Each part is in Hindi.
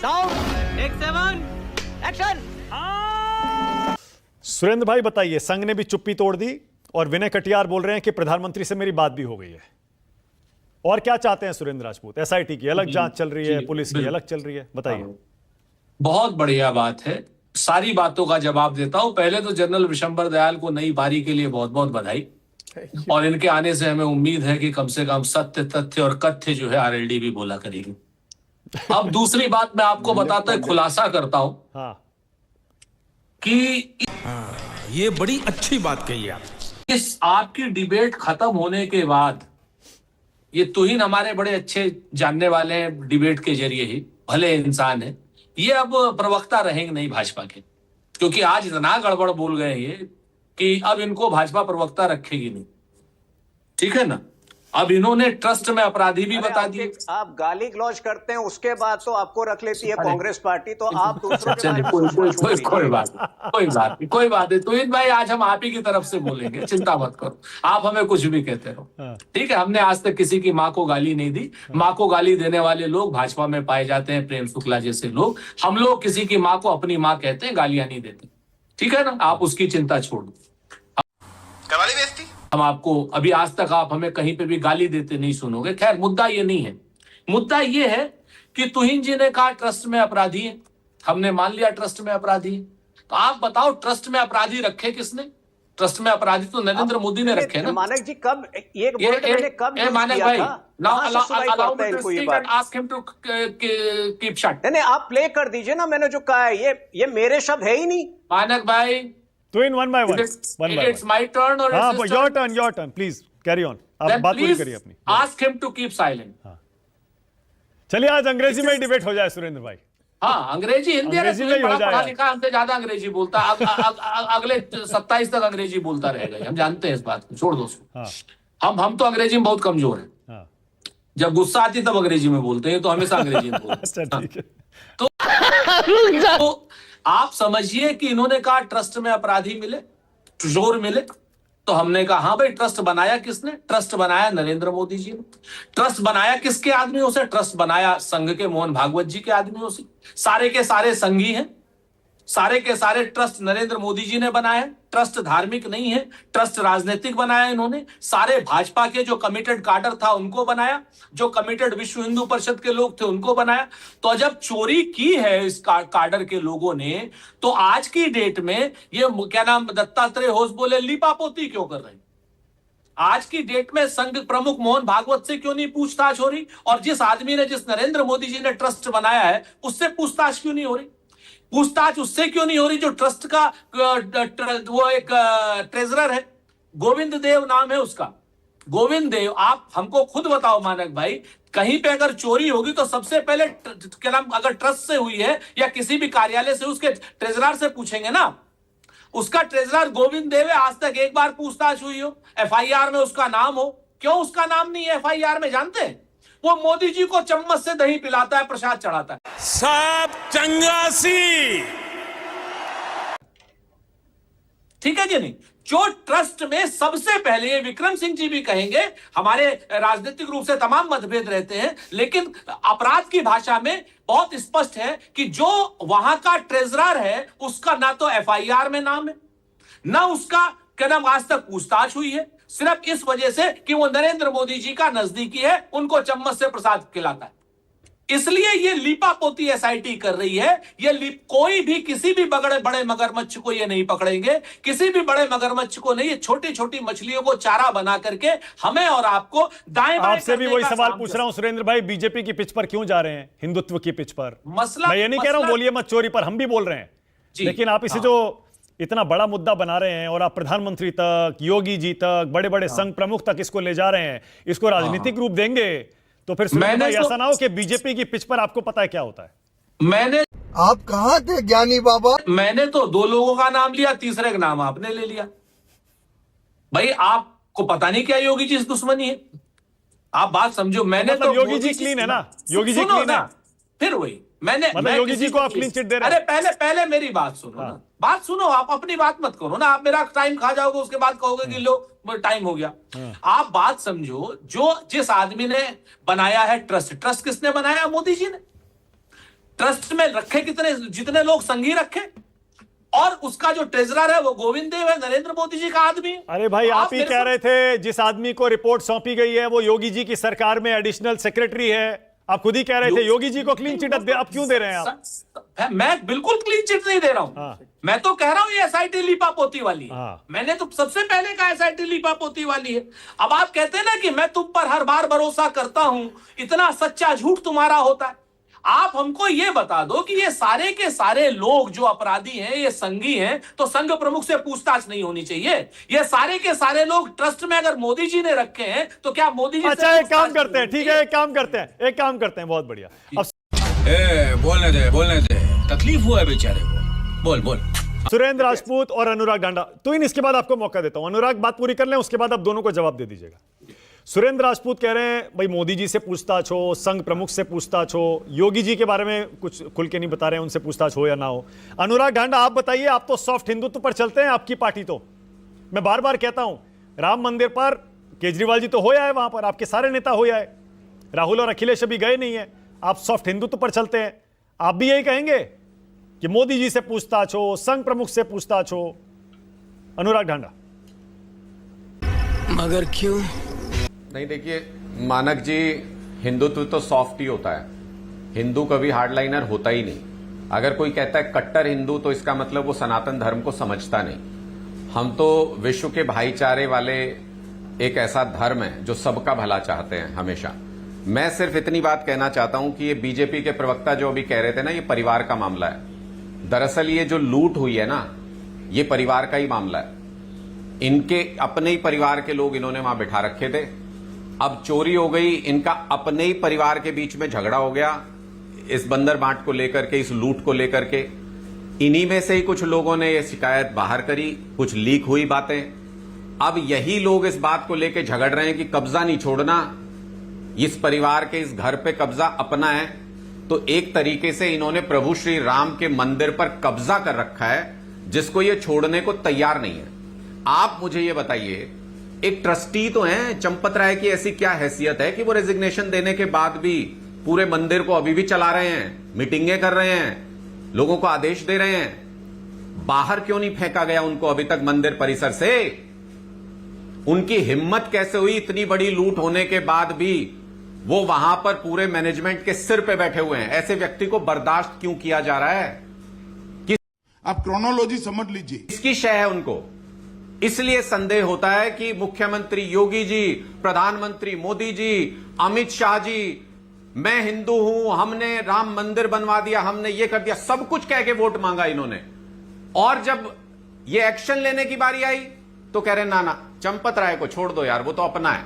Sound take 7 action. सुरेंद्र भाई बताइए, संघ ने भी चुप्पी तोड़ दी और विनय कटियार बोल रहे हैं कि प्रधानमंत्री से मेरी बात भी हो गई है। और क्या चाहते हैं सुरेंद्र राजपूत? एसआईटी की अलग जांच चल रही है, पुलिस की अलग चल रही है, बताइए। बहुत बढ़िया बात है, सारी बातों का जवाब देता हूं। पहले तो जनरल विशंबर दयाल को नई पारी के लिए बहुत बहुत बधाई, और इनके आने से हमें उम्मीद है कि कम से कम सत्य, तथ्य और कथ्य जो है आरएलडी भी बोला करेगी। अब दूसरी बात मैं आपको बताता खुलासा करता हूं कि ये बड़ी अच्छी बात कही आप। इस आपकी डिबेट खत्म होने के बाद ये तुहिन हमारे बड़े अच्छे जानने वाले हैं डिबेट के जरिए ही, भले इंसान है, ये अब प्रवक्ता रहेंगे नहीं भाजपा के, क्योंकि आज इतना गड़बड़ बोल गए ये कि अब इनको भाजपा प्रवक्ता रखेगी नहीं। ठीक है ना? अब इन्होंने ट्रस्ट में अपराधी भी बता दिए। आप गाली गलौज करते हैं, उसके बाद तो आपको रख लेती है कांग्रेस पार्टी, तो आप दूसरों के बारे में कोई बात नहीं। तो इन भाई आज हम आप ही की तरफ से बोलेंगे, चिंता मत करो, आप हमें कुछ भी कहते रहो। ठीक है, हमने आज तक किसी की माँ को गाली नहीं दी। माँ को गाली देने वाले लोग भाजपा में पाए जाते हैं, प्रेम शुक्ला जैसे लोग। हम लोग किसी की माँ को अपनी माँ कहते हैं, गालियां नहीं देते। ठीक है ना? आप उसकी चिंता छोड़ दो। करवाली बेइज्जती। हम आपको अभी आज तक आप हमें कहीं पे भी गाली देते नहीं सुनोगे। खैर, मुद्दा ये नहीं है। मुद्दा ये है कि तुहिन जी ने कहा ट्रस्ट में अपराधी है, हमने मान लिया ट्रस्ट में अपराधी है। तो आप बताओ, ट्रस्ट में अपराधी रखे किसने? ट्रस्ट में अपराधी तो नरेंद्र मोदी ने रखे ना। मानक जी कब कब मानक भाई, नहीं, आप प्ले कर दीजिए ना। मैंने जो कहा है ये मेरे शब्द है ही नहीं। मानक भाई, तो in one by one, it's my turn और your turn please carry on. आप बात पूरी करिए अपनी। Ask him to keep silent. चलिए आज अंग्रेजी में डिबेट हो जाए सुरेंद्र भाई। हाँ, अंग्रेजी हिंदी पढ़ा लिखा हमसे ज्यादा अंग्रेजी बोलता है। अगले 27 तक अंग्रेजी बोलता रहेगा, हम जानते हैं इस बात को, छोड़ दो उसको। हम तो अंग्रेजी में बहुत कमजोर हैं। जब गुस्सा आती तब अंग्रेजी में बोलते हैं, तो हमेशा अंग्रेजी में बोलते हैं। अच्छा, ठीक है। तो आप समझिए कि इन्होंने कहा ट्रस्ट में अपराधी मिले, जोर मिले, तो हमने कहा हाँ भाई, ट्रस्ट बनाया किसने? ट्रस्ट बनाया नरेंद्र मोदी जी ने। ट्रस्ट बनाया किसके आदमियों से? ट्रस्ट बनाया संघ के मोहन भागवत जी के आदमियों से। सारे के सारे संघी हैं, सारे के सारे ट्रस्ट नरेंद्र मोदी जी ने बनाया। ट्रस्ट धार्मिक नहीं है, ट्रस्ट राजनीतिक बनाया इन्होंने। सारे भाजपा के जो कमिटेड काडर था उनको बनाया, जो कमिटेड विश्व हिंदू परिषद के लोग थे उनको बनाया। तो जब चोरी की है इस काडर के लोगों ने, तो आज की डेट में ये क्या नाम दत्तात्रेय होश बोले लीपापोती क्यों कर रहे हैं? आज की डेट में संघ प्रमुख मोहन भागवत से क्यों नहीं पूछताछ हो रही? और जिस आदमी ने, जिस नरेंद्र मोदी जी ने ट्रस्ट बनाया है, उससे पूछताछ क्यों नहीं हो रही? पूछताछ उससे क्यों नहीं हो रही जो ट्रस्ट का वो एक ट्रेजरर है, गोविंद देव नाम है उसका। गोविंद देव, आप हमको खुद बताओ मानक भाई, कहीं पे अगर चोरी होगी तो सबसे पहले क्या नाम, अगर ट्रस्ट से हुई है या किसी भी कार्यालय से, उसके ट्रेजरर से पूछेंगे ना। उसका ट्रेजरर गोविंद देव है, आज तक एक बार पूछताछ हुई हो, एफआईआर में उसका नाम हो? क्यों उसका नाम नहीं है एफआईआर में, जानते हैं? वो मोदी जी को चम्मच से दही पिलाता है, प्रसाद चढ़ाता है। सब चंगासी। ठीक है कि नहीं? जो ट्रस्ट में सबसे पहले, विक्रम सिंह जी भी कहेंगे, हमारे राजनीतिक रूप से तमाम मतभेद रहते हैं, लेकिन अपराध की भाषा में बहुत स्पष्ट है कि जो वहां का ट्रेजरर है उसका ना तो एफआईआर में नाम है, ना उसका क्या नाम आज तक पूछताछ हुई है, सिर्फ इस वजह से कि वो नरेंद्र मोदी जी का नजदीकी है, उनको चम्मच से प्रसाद खिलाता है। इसलिए ये लीपापोती एसआईटी कर रही है। ये कोई भी किसी भी बड़े मगरमच्छ को ये नहीं पकड़ेंगे, किसी भी बड़े मगरमच्छ को नहीं। ये छोटी छोटी मछलियों को चारा बना करके हमें और आपको दाएं बाएं आपसे भी वही सवाल पूछ रहा हूं सुरेंद्र भाई, बीजेपी की पिच पर क्यों जा रहे हैं? हिंदुत्व की पिच पर। मसला, मैं ये नहीं कह रहा हूं बोलिए मत चोरी पर, हम भी बोल रहे हैं, लेकिन आप इसे जो इतना बड़ा मुद्दा बना रहे हैं और आप प्रधानमंत्री तक, योगी जी तक, बड़े बड़े संघ प्रमुख तक इसको ले जा रहे हैं, इसको राजनीतिक रूप देंगे, तो फिर ऐसा ना हो कि बीजेपी की पिच पर आपको पता है क्या होता है। आप कहां थे ज्ञानी बाबा? मैंने तो 2 लोगों का नाम लिया, तीसरे का नाम आपने ले लिया। भाई आपको पता नहीं क्या योगी जी से दुश्मनी है? आप बात समझो। मैंने तो योगी जी क्लीन है ना, योगी जी क्लीन है। फिर वही मैंने योगी जी को आप क्लीन चिट दे रहे हैं। अरे पहले मेरी बात सुनो ना, बात सुनो। आप अपनी बात मत करो ना, आप मेरा टाइम खा जाओगे, उसके बाद कहोगे कि लो टाइम हो गया। आप बात समझो, जो जिस आदमी ने बनाया है ट्रस्ट किसने बनाया? मोदी जी ने। ट्रस्ट में रखे कितने, जितने लोग संघी रखे, और उसका जो ट्रेजरर है वो गोविंद देव है, नरेंद्र मोदी जी का आदमी है। अरे भाई, तो आप ही कह रहे थे जिस आदमी को रिपोर्ट सौंपी गई है वो योगी जी की सरकार में एडिशनल सेक्रेटरी है। आप खुद ही कह रहे थे योगी जी को क्लीन चिट अब क्यों दे रहे हैं आप? मैं बिल्कुल क्लीन चिट नहीं दे रहा हूं। हाँ। मैं तो कह रहा हूं ये एसआईटी लीपापोती वाली है। हाँ। मैंने तो सबसे पहले कहा एसआईटी लीपापोती वाली है। अब आप कहते हैं ना कि मैं तुम पर हर बार भरोसा करता हूं, इतना सच्चा झूठ तुम्हारा होता है। आप हमको ये बता दो कि ये सारे के सारे लोग जो अपराधी हैं, ये संघी हैं, तो संघ प्रमुख से पूछताछ नहीं होनी चाहिए? ये सारे के सारे लोग ट्रस्ट में अगर मोदी जी ने रखे हैं तो क्या मोदी जी अच्छा, एक काम करते हैं, ठीक है, एक काम करते हैं, बहुत बढ़िया। अब बोलने दे, तकलीफ हुआ है बेचारे को, बोल। सुरेंद्र राजपूत और अनुराग ढांडा, तो इसके बाद आपको मौका देता हूं, अनुराग बात पूरी कर लें, उसके बाद आप दोनों को जवाब दे दीजिएगा। सुरेंद्र राजपूत कह रहे हैं भाई मोदी जी से पूछताछ हो, संघ प्रमुख से पूछताछ हो, योगी जी के बारे में कुछ खुल के नहीं बता रहे हैं, उनसे पूछताछ हो या ना हो। अनुराग ढांडा, आप बताइए, आप तो सॉफ्ट हिंदुत्व पर चलते हैं, आपकी पार्टी तो, मैं बार बार कहता हूं, राम मंदिर पर केजरीवाल जी तो होया है, वहां पर आपके सारे नेता होया है, राहुल और अखिलेश अभी गए नहीं है, आप सॉफ्ट हिंदुत्व पर चलते हैं, आप भी यही कहेंगे कि मोदी जी से पूछताछ हो, संघ प्रमुख से पूछताछ हो? अनुराग ढांडा। मगर क्यों? नहीं, देखिए मानक जी, हिंदुत्व तो सॉफ्ट ही होता है, हिंदू कभी हार्डलाइनर होता ही नहीं। अगर कोई कहता है कट्टर हिंदू तो इसका मतलब वो सनातन धर्म को समझता नहीं। हम तो विश्व के भाईचारे वाले एक ऐसा धर्म है जो सबका भला चाहते हैं हमेशा। मैं सिर्फ इतनी बात कहना चाहता हूं कि ये बीजेपी के प्रवक्ता जो अभी कह रहे थे ना, ये परिवार का मामला है। दरअसल ये जो लूट हुई है ना, ये परिवार का ही मामला है। इनके अपने ही परिवार के लोग इन्होंने वहां बिठा रखे थे, अब चोरी हो गई, इनका अपने ही परिवार के बीच में झगड़ा हो गया इस बंदर बांट को लेकर के, इस लूट को लेकर के। इन्हीं में से ही कुछ लोगों ने ये शिकायत बाहर करी, कुछ लीक हुई बातें। अब यही लोग इस बात को लेकर झगड़ रहे हैं कि कब्जा नहीं छोड़ना, इस परिवार के इस घर पे कब्जा अपना है। तो एक तरीके से इन्होंने प्रभु श्री राम के मंदिर पर कब्जा कर रखा है, जिसको ये छोड़ने को तैयार नहीं है। आप मुझे ये बताइए, एक ट्रस्टी तो हैं, चंपत राय की ऐसी क्या हैसियत है कि वो रेजिग्नेशन देने के बाद भी पूरे मंदिर को अभी भी चला रहे हैं, मीटिंगें कर रहे हैं, लोगों को आदेश दे रहे हैं? बाहर क्यों नहीं फेंका गया उनको अभी तक मंदिर परिसर से? उनकी हिम्मत कैसे हुई इतनी बड़ी लूट होने के बाद भी वो वहां पर पूरे मैनेजमेंट के सिर पे बैठे हुए हैं? ऐसे व्यक्ति को बर्दाश्त क्यों किया जा रहा है? आप क्रोनोलॉजी समझ लीजिए। किसकी शय है उनको? इसलिए संदेह होता है कि मुख्यमंत्री योगी जी, प्रधानमंत्री मोदी जी, अमित शाह जी, मैं हिंदू हूं, हमने राम मंदिर बनवा दिया, हमने ये कर दिया, सब कुछ कह के वोट मांगा इन्होंने, और जब ये एक्शन लेने की बारी आई तो कह रहे ना, चंपत राय को छोड़ दो यार, वो तो अपना है,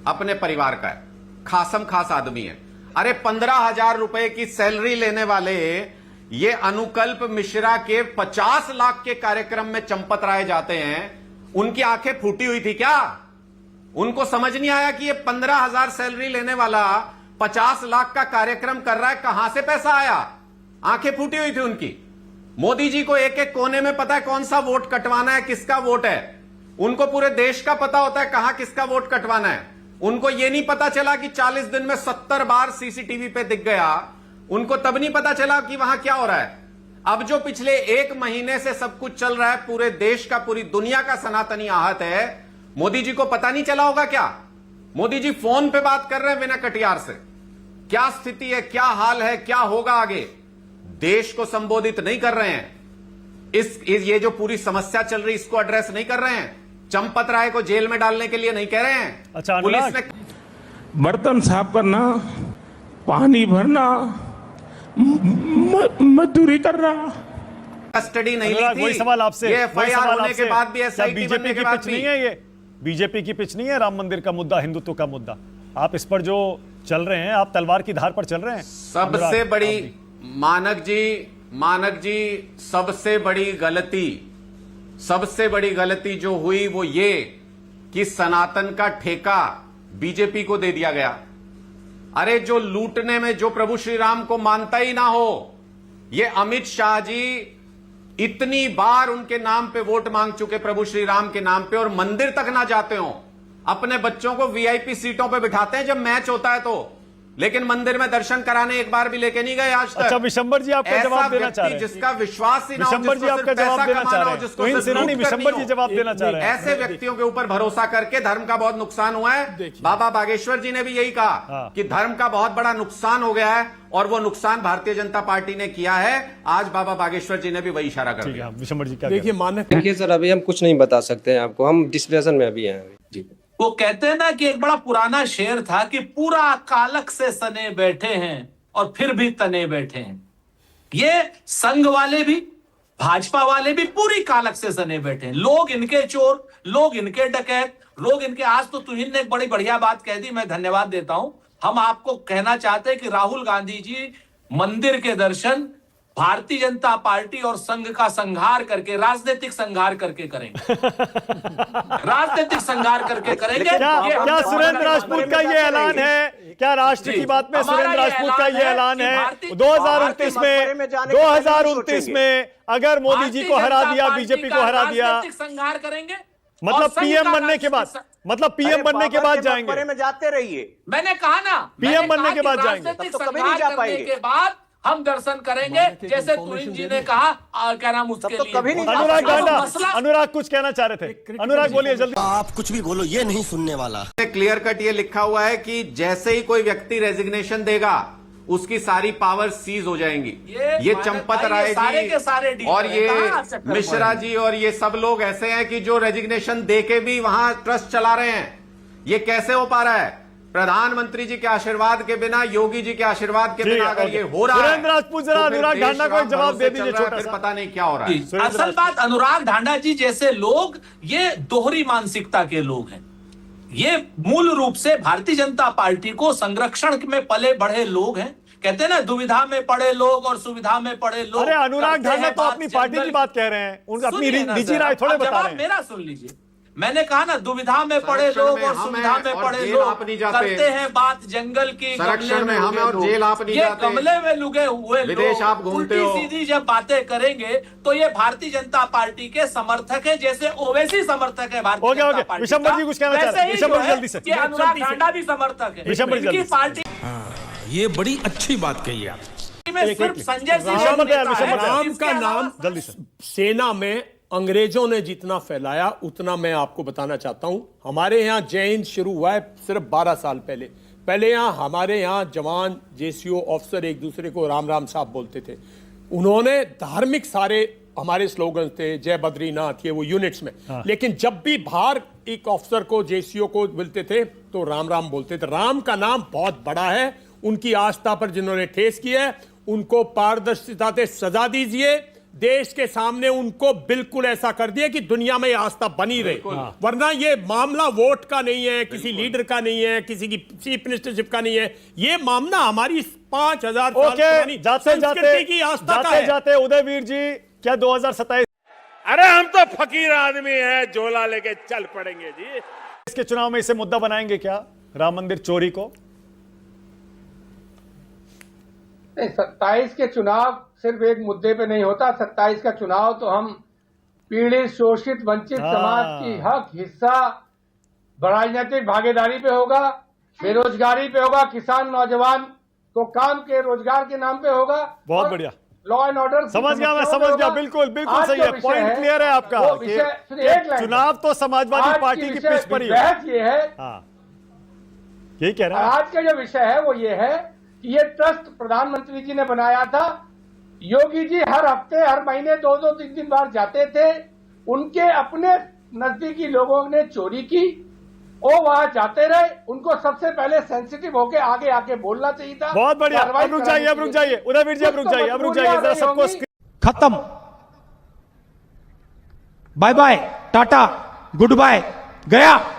अपने परिवार का है, खासम खास आदमी है। अरे 15,000 रुपए की सैलरी लेने वाले ये अनुकल्प मिश्रा के 50 लाख के कार्यक्रम में चंपत राय जाते हैं, उनकी आंखें फूटी हुई थी क्या? उनको समझ नहीं आया कि ये 15,000 सैलरी लेने वाला 50 लाख का कार्यक्रम कर रहा है, कहां से पैसा आया? आंखें फूटी हुई थी उनकी। मोदी जी को एक एक कोने में पता है कौन सा वोट कटवाना है, किसका वोट है। उनको पूरे देश का पता होता है कहां किसका वोट कटवाना है। उनको यह नहीं पता चला कि 40 दिन में 70 बार सीसीटीवी पे दिख गया, उनको तब नहीं पता चला कि वहां क्या हो रहा है। अब जो पिछले 1 महीने से सब कुछ चल रहा है, पूरे देश का, पूरी दुनिया का सनातनी आहत है, मोदी जी को पता नहीं चला होगा क्या? मोदी जी फोन पे बात कर रहे हैं विनय कटियार से, क्या स्थिति है, क्या हाल है, क्या होगा आगे, देश को संबोधित नहीं कर रहे हैं। ये जो पूरी समस्या चल रही इसको एड्रेस नहीं कर रहे हैं। चंपत राय को जेल में डालने के लिए नहीं कह रहे हैं। अच्छा, पुलिस ने बर्तन साफ करना, पानी भरना, मजदूरी करना, कस्टडी नहीं ली थी। वही सवाल आपसे, ये एफआईआर होने के बाद भी एसआईटी बनने के बाद पिच नहीं है, ये बीजेपी की पिच नहीं है राम मंदिर का मुद्दा, हिंदुत्व का मुद्दा। आप इस पर जो चल रहे हैं, आप तलवार की धार पर चल रहे हैं। सबसे बड़ी मानक जी सबसे बड़ी गलती जो हुई वो ये कि सनातन का ठेका बीजेपी को दे दिया गया। अरे जो लूटने में जो प्रभु श्री राम को मानता ही ना हो, ये अमित शाह जी इतनी बार उनके नाम पे वोट मांग चुके, प्रभु श्री राम के नाम पे, और मंदिर तक ना जाते हो, अपने बच्चों को वीआईपी सीटों पे बिठाते हैं जब मैच होता है तो। लेकिन मंदिर में दर्शन कराने एक बार भी लेके नहीं गए आज तक। अच्छा विशंबर जी आपका ऐसा जवाब देना चाह व्यक्ति रहे हैं, जिसका विश्वास ही ना हो, विशंबर जी जिसको आपका सिर्फ जवाब पैसा देना कमाना चाह हो, रहे हैं, जिसको तोहिन सिर्फ सेनानी लूट करनी विशंबर जी हो। जवाब देना चाह रहे हैं। ऐसे व्यक्तियों के ऊपर भरोसा करके धर्म का बहुत नुकसान हुआ है। बाबा बागेश्वर जी ने भी यही कहा कि धर्म का बहुत बड़ा नुकसान हो गया है, और वो नुकसान भारतीय जनता पार्टी ने किया है। आज बाबा बागेश्वर जी ने भी वही इशारा कर दिया। विशंबर जी क्या देखिए मानक, देखिए सर अभी हम कुछ नहीं बता सकते हैं आपको, हम डिस्कशन में अभी हैं अभी। वो कहते हैं ना कि एक बड़ा पुराना शेर था कि पूरा कालक से सने बैठे हैं और फिर भी तने बैठे हैं। ये संघ वाले भी, भाजपा वाले भी पूरी कालक से सने बैठे हैं। लोग इनके चोर, लोग इनके डकैत, लोग इनके। आज तो तुहिन ने एक बड़ी बढ़िया बात कह दी, मैं धन्यवाद देता हूं। हम आपको कहना चाहते हैं कि राहुल गांधी जी मंदिर के दर्शन भारतीय जनता पार्टी और संघ का संहार करके, राजनीतिक संहार करके करेंगे। राजनीतिक संहार करके करेंगे। क्या सुरेंद्र राजपूत का ये ऐलान है? क्या राष्ट्र की बात में सुरेंद्र राजपूत का ये ऐलान है 2029 में अगर मोदी जी को हरा दिया, बीजेपी को हरा दिया, संहार करेंगे? मतलब पीएम बनने के बाद, मतलब पीएम बनने के बाद जाएंगे? में जाते रहिए, मैंने कहा ना, पीएम बनने के बाद जाएंगे, राजनीतिक संहार करने के बाद हम दर्शन करेंगे, जैसे तुहिन जी ने कहा। क्या नाम उसके लिए? कभी नहीं। अनुराग डांडा, अनुराग कुछ कहना चाह रहे थे, अनुराग बोलिए जल्दी। आप कुछ भी बोलो, ये नहीं सुनने वाला। क्लियर कट ये लिखा हुआ है कि जैसे ही कोई व्यक्ति रेजिग्नेशन देगा उसकी सारी पावर सीज हो जाएंगी। ये चंपत राय जी और ये मिश्रा जी और ये सब लोग ऐसे हैं कि जो रेजिग्नेशन देके भी वहां ट्रस्ट चला रहे हैं। ये कैसे हो पा रहा है? प्रधानमंत्री जी के आशीर्वाद के बिना, योगी जी के आशीर्वाद के बिना अगर ये हो रहा है, सुरेंद्र राजपूत जरा अनुराग ढांडा को एक जवाब दे दीजिए छोटा सा। पता नहीं क्या हो रहा है। असल बात, अनुराग ढांडा जी जैसे लोग ये दोहरी मानसिकता के लोग हैं। ये मूल रूप से भारतीय जनता पार्टी को संरक्षण में पले बढ़े लोग हैं। कहते हैं ना, दुविधा में पड़े लोग और सुविधा में पड़े लोग। अरे अनुराग ढांडा तो अपनी पार्टी की बात कह रहे हैं, उनका अपनी निजी राय थोड़े बता रहे हैं। मेरा सुन लीजिए, मैंने कहा ना, दुविधा में पड़े लोग और सुविधा में पड़े लोग करते हैं बात जंगल की, संरक्षण में हम और जेल आप नहीं जाते। गमले में लुके हुए विदेश आप घूमते हो। सीधी जब बातें करेंगे तो ये भारतीय जनता पार्टी के समर्थक है, जैसे ओवैसी समर्थक है भारतीय जनता पार्टी। विशंबर जी कुछ कहना चाह रहे हैं, विशंबर जल्दी से। अनुराग ढांडा भी समर्थक है इनकी पार्टी। ये बड़ी अच्छी बात कही आप। सिर्फ संजय सिंह राम का नाम जल्दी से। सेना में अंग्रेजों ने जितना फैलाया उतना मैं आपको बताना चाहता हूं। हमारे यहाँ जय हिंद शुरू हुआ है सिर्फ 12 साल पहले यहाँ हमारे यहाँ जवान, जेसीओ ऑफिसर एक दूसरे को राम राम साहब बोलते थे। उन्होंने धार्मिक सारे हमारे स्लोगन थे, जय बद्रीनाथ, ये वो यूनिट्स में। लेकिन जब भी बाहर एक ऑफिसर को, जेसीओ को मिलते थे तो राम राम बोलते थे। राम का नाम बहुत बड़ा है। उनकी आस्था पर जिन्होंने ठेस किया है उनको पारदर्शिता से सजा दीजिए। देश के सामने उनको बिल्कुल ऐसा कर दिया कि दुनिया में आस्था बनी रहे। वरना ये मामला वोट का नहीं है, किसी लीडर का नहीं है, किसी की चीफ मिनिस्टरशिप का नहीं है। ये मामला हमारी 5000 साल पुरानी संस्कृति की आस्था का है। जाते उदयवीर जी, क्या 2027? अरे हम तो फकीर आदमी हैं, झोला लेके चल पड़ेंगे जी। इसके चुनाव में इसे मुद्दा बनाएंगे क्या, राम मंदिर चोरी को? 27 के चुनाव सिर्फ एक मुद्दे पे नहीं होता। 27 का चुनाव तो हम पीड़ित, शोषित, वंचित समाज की हक, हिस्सा, राजनीतिक भागीदारी पे होगा, बेरोजगारी पे होगा, किसान नौजवान को काम के रोजगार के नाम पे होगा। बहुत बढ़िया, लॉ एंड ऑर्डर समझ गया, मैं समझ गया। बिल्कुल बिल्कुल सही है, पॉइंट क्लियर है आपका। चुनाव तो समाजवादी पार्टी की पिच पर ही है। ये है, यही कह रहे हैं। आज का जो विषय है वो ये है कि ये ट्रस्ट प्रधानमंत्री जी ने बनाया था। योगी जी हर हफ्ते, हर महीने 2-2, 3-3 बार जाते थे। उनके अपने नजदीकी लोगों ने चोरी की, वो वहां जाते रहे। उनको सबसे पहले सेंसिटिव होके आगे आके बोलना चाहिए था। बहुत बढ़िया, अब रुक जाइए, अब रुक जाइए उदयवीर जी, अब रुक जाइए, अब रुक जाइए जरा, सबको खत्म, bye bye, tata, good bye, गया।